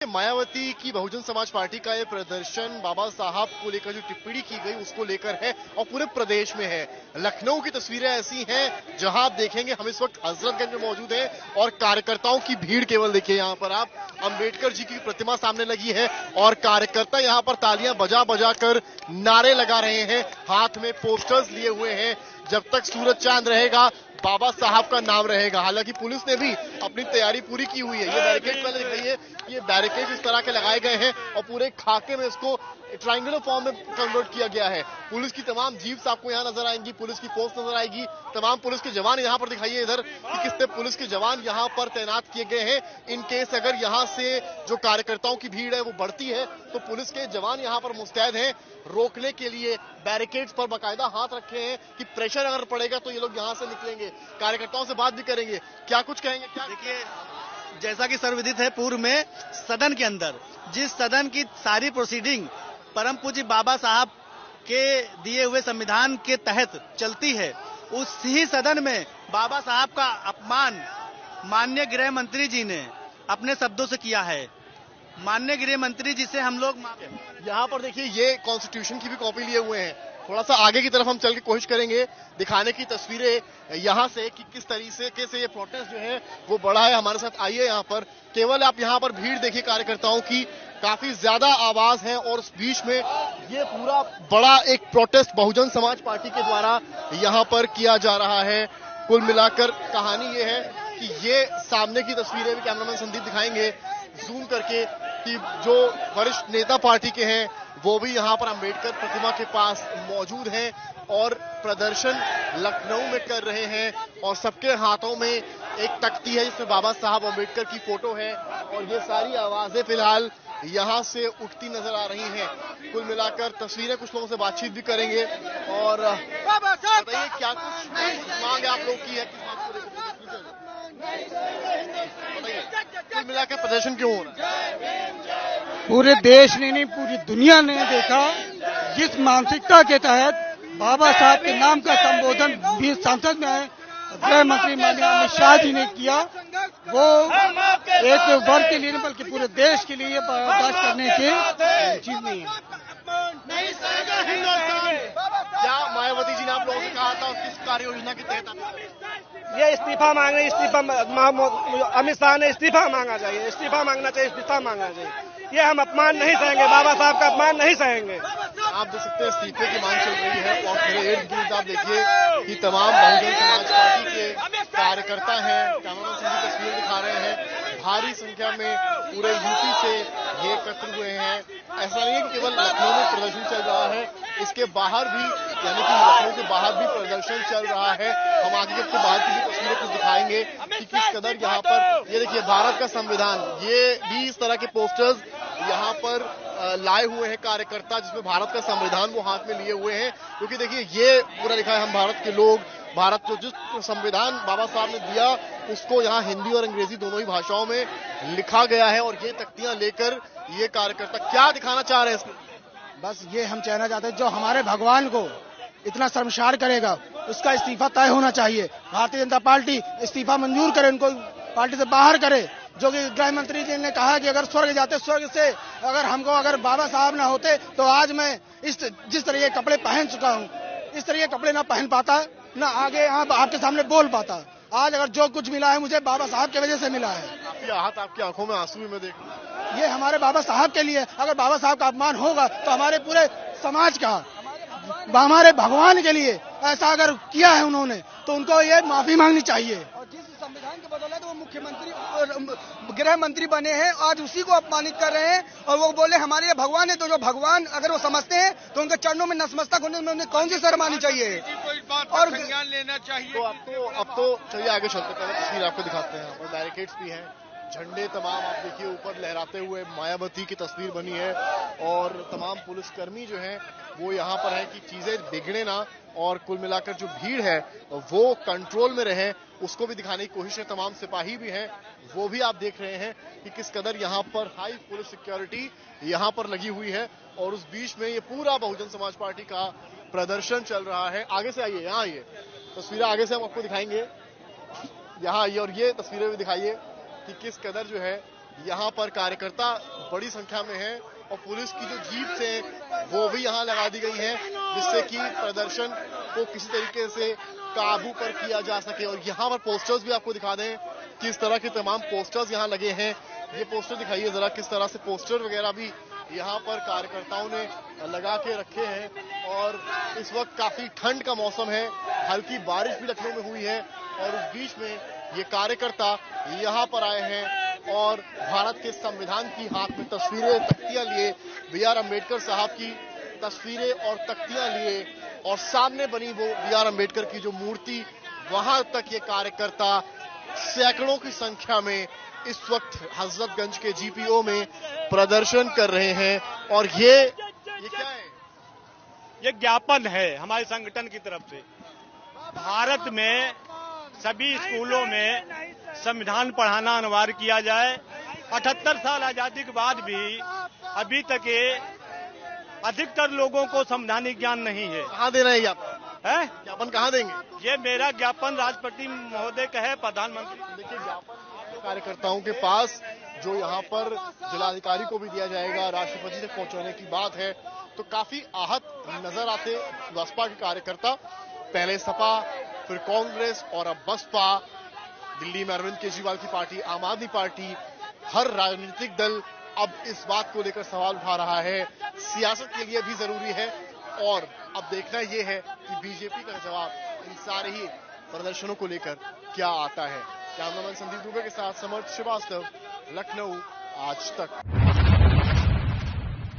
मायावती की बहुजन समाज पार्टी का ये प्रदर्शन बाबा साहब को लेकर जो टिप्पणी की गई उसको लेकर है और पूरे प्रदेश में है। लखनऊ की तस्वीरें ऐसी हैं जहां आप देखेंगे हम इस वक्त हजरतगंज में मौजूद हैं और कार्यकर्ताओं की भीड़ केवल देखिए यहां पर आप अंबेडकर जी की प्रतिमा सामने लगी है और कार्यकर्ता यहां पर तालियां बजा बजा कर नारे लगा रहे हैं, हाथ में पोस्टर्स लिए हुए हैं। जब तक सूरज चांद रहेगा बाबा साहब का नाम रहेगा। हालांकि पुलिस ने भी अपनी तैयारी पूरी की हुई है। ये बैरिकेड पहले दिख रही है, ये बैरिकेड इस तरह के लगाए गए हैं और पूरे खाके में इसको ट्रायंगुलर फॉर्म में कन्वर्ट किया गया है। पुलिस की तमाम जीप्स आपको यहाँ नजर आएंगी, पुलिस की फोर्स नजर आएगी, तमाम पुलिस के जवान यहाँ पर दिखाइए इधर कि कितने पुलिस के जवान यहाँ पर तैनात किए गए हैं। इन केस अगर यहाँ से जो कार्यकर्ताओं की भीड़ है वो बढ़ती है तो पुलिस के जवान यहाँ पर मुस्तैद हैं रोकने के लिए। बैरिकेड्स पर बाकायदा हाथ रखे हैं कि प्रेशर अगर पड़ेगा तो ये लोग यहाँ से निकलेंगे। कार्यकर्ताओं से बात भी करेंगे, क्या कुछ कहेंगे। क्या देखिए, जैसा कि सर्वविदित है, पूर्व में सदन के अंदर जिस सदन की सारी प्रोसीडिंग परम पूज्य बाबा साहब के दिए हुए संविधान के तहत चलती है, उसी सदन में बाबा साहब का अपमान माननीय गृह मंत्री जी ने अपने शब्दों से किया है। माननीय गृह मंत्री जी से हम लोग यहाँ पर देखिए ये कॉन्स्टिट्यूशन की भी कॉपी लिए हुए हैं। थोड़ा सा आगे की तरफ हम चल के कोशिश करेंगे दिखाने की तस्वीरें यहाँ से कि किस तरीके से ये प्रोटेस्ट जो है वो बढ़ा है। हमारे साथ आइए यहाँ पर, केवल आप यहाँ पर भीड़ देखिए कार्यकर्ताओं की, काफी ज्यादा आवाज है और उस बीच में ये पूरा बड़ा एक प्रोटेस्ट बहुजन समाज पार्टी के द्वारा यहाँ पर किया जा रहा है। कुल मिलाकर कहानी ये है कि ये सामने की तस्वीरें भी कैमरामैन संदीप दिखाएंगे जूम करके कि जो वरिष्ठ नेता पार्टी के हैं वो भी यहाँ पर अंबेडकर प्रतिमा के पास मौजूद हैं और प्रदर्शन लखनऊ में कर रहे हैं और सबके हाथों में एक तख्ती है जिसमें बाबा साहब अंबेडकर की फोटो है और ये सारी आवाजें फिलहाल यहाँ से उठती नजर आ रही हैं। कुल मिलाकर तस्वीरें, कुछ लोगों से बातचीत भी करेंगे और बताइए क्या कुछ मांग आप लोग की है, किस बात को लेकर कुल मिलाकर प्रदर्शन क्यों हो रहा है। पूरे देश ने नहीं, पूरी दुनिया ने देखा जिस मानसिकता के तहत बाबा साहब के नाम का संबोधन भी संसद में गृह मंत्री माननीय अमित शाह जी ने किया, वो एक वर्ग के लिए नहीं बल्कि पूरे देश के लिए बर्दाश्त करने की चीज नहीं है। क्या मायावती जी ने आप लोगों से कहा था किस कार्य योजना के तहत ये इस्तीफा मांग रहे, अमित शाह ने इस्तीफा मांगा चाहिए, इस्तीफा मांगना चाहिए, इस्तीफा मांगना चाहिए। ये हम अपमान नहीं सहेंगे, बाबा साहब का अपमान नहीं सहेंगे। आप देख सकते हैं इस्तीफे की मांग चल रही है और मेरे इर्द गिर्द आप देखिए कि तमाम बहुजन समाज पार्टी के कार्यकर्ता हैं, कैमरामैन से भी तस्वीर दिखा रहे हैं। भारी संख्या में पूरे यूपी से ये एकत्र हुए हैं। ऐसा नहीं है कि केवल लखनऊ में प्रदर्शन चल रहा है, इसके बाहर भी यानी कि लखनऊ के बाहर भी प्रदर्शन चल रहा है। हम आगे आपको बाहर की भी तस्वीरें कुछ दिखाएंगे कि किस कदर यहाँ पर ये देखिए भारत का संविधान, ये भी इस तरह के पोस्टर्स यहाँ पर लाए हुए हैं कार्यकर्ता जिसमें भारत का संविधान वो हाथ में लिए हुए हैं। क्योंकि देखिए ये पूरा लिखा है हम भारत के लोग, भारत को जिस संविधान बाबा साहब ने दिया उसको यहाँ हिंदी और अंग्रेजी दोनों ही भाषाओं में लिखा गया है और ये तख्तियां लेकर ये कार्यकर्ता क्या दिखाना चाह रहे हैं इसमें। बस ये हम कहना चाहते हैं जो हमारे भगवान को इतना शर्मसार करेगा उसका इस्तीफा तय होना चाहिए। भारतीय जनता पार्टी इस्तीफा मंजूर करे, उनको पार्टी से बाहर करे। जो कि गृह मंत्री जी ने कहा कि अगर स्वर्ग जाते, स्वर्ग से अगर बाबा साहब ना होते तो आज मैं जिस तरह के कपड़े पहन चुका हूँ इस तरह के कपड़े ना पहन पाता, ना आगे आपके सामने बोल पाता। आज अगर जो कुछ मिला है मुझे बाबा साहब की वजह से मिला है। आपकी आंखों में आंसू भी मैं देख रहा हूं। ये हमारे बाबा साहब के लिए, अगर बाबा साहब का अपमान होगा तो हमारे पूरे समाज का, हमारे भगवान के लिए ऐसा अगर किया है उन्होंने तो उनको ये माफी मांगनी चाहिए। और जिस संविधान के बदौलत वो मुख्यमंत्री और गृह मंत्री बने हैं आज उसी को अपमानित कर रहे हैं और वो बोले हमारे ये भगवान है। तो जो भगवान अगर वो समझते हैं तो उनके चरणों में नतमस्तक होने में उन्हें कौन सी शर्म आनी चाहिए और संज्ञान लेना चाहिए। तो अब तो चलिए आगे चलते, पहले तस्वीर आपको दिखाते हैं और बैरिकेड्स भी हैं, झंडे तमाम आप देखिए ऊपर लहराते हुए मायावती की तस्वीर बनी है और तमाम पुलिसकर्मी जो हैं वो यहाँ पर है कि चीजें बिगड़े ना और कुल मिलाकर जो भीड़ है वो कंट्रोल में रहे उसको भी दिखाने की कोशिश है। तमाम सिपाही भी हैं, वो भी आप देख रहे हैं कि किस कदर यहाँ पर हाई पुलिस सिक्योरिटी यहाँ पर लगी हुई है और उस बीच में ये पूरा बहुजन समाज पार्टी का प्रदर्शन चल रहा है। आगे से आइए, यहाँ आइए, तस्वीरें आगे से हम आपको दिखाएंगे, यहाँ आइए और ये तस्वीरें भी दिखाइए कि किस कदर जो है यहाँ पर कार्यकर्ता बड़ी संख्या में है और पुलिस की जो जीप है वो भी यहाँ लगा दी गई है, जिससे कि प्रदर्शन को किसी तरीके से काबू पर किया जा सके। और यहाँ पर पोस्टर्स भी आपको दिखा दें, किस तरह के तमाम पोस्टर्स यहाँ लगे हैं। ये पोस्टर दिखाइए जरा, किस तरह से पोस्टर वगैरह भी यहाँ पर कार्यकर्ताओं ने लगा के रखे हैं। और इस वक्त काफी ठंड का मौसम है, हल्की बारिश भी लखनऊ में हुई है और उस बीच में ये कार्यकर्ता यहाँ पर आए हैं और भारत के संविधान की हाथ में तस्वीरें, तख्तियां लिए, बी.आर. अम्बेडकर साहब की तस्वीरें और तख्तियां लिए और सामने बनी वो बी.आर. अम्बेडकर की जो मूर्ति, वहां तक ये कार्यकर्ता सैकड़ों की संख्या में इस वक्त हजरतगंज के जीपीओ में प्रदर्शन कर रहे हैं। और ये क्या है? ये ज्ञापन है हमारे संगठन की तरफ से। भारत में सभी स्कूलों में संविधान पढ़ाना अनिवार्य किया जाए। 78 साल आजादी के बाद भी अभी तक ये अधिकतर लोगों को संवैधानिक ज्ञान नहीं है। कहाँ देना है ज्ञापन कहाँ देंगे? ये मेरा ज्ञापन राष्ट्रपति महोदय का है, प्रधानमंत्री। देखिए, ज्ञापन कार्यकर्ताओं के पास जो यहाँ पर जिलाधिकारी को भी दिया जाएगा, राष्ट्रपति तक पहुंचाने की बात है। तो काफी आहत नजर आते बसपा के कार्यकर्ता, पहले सपा, फिर कांग्रेस और अब बसपा। दिल्ली में अरविंद केजरीवाल की पार्टी, आम आदमी पार्टी, हर राजनीतिक दल अब इस बात को लेकर सवाल उठा रहा है। सियासत के लिए भी जरूरी है और अब देखना यह है कि बीजेपी का जवाब इन सारे ही प्रदर्शनों को लेकर क्या आता है। कैमरामैन संदीप दुबे के साथ समर्थ श्रीवास्तव, लखनऊ आज तक।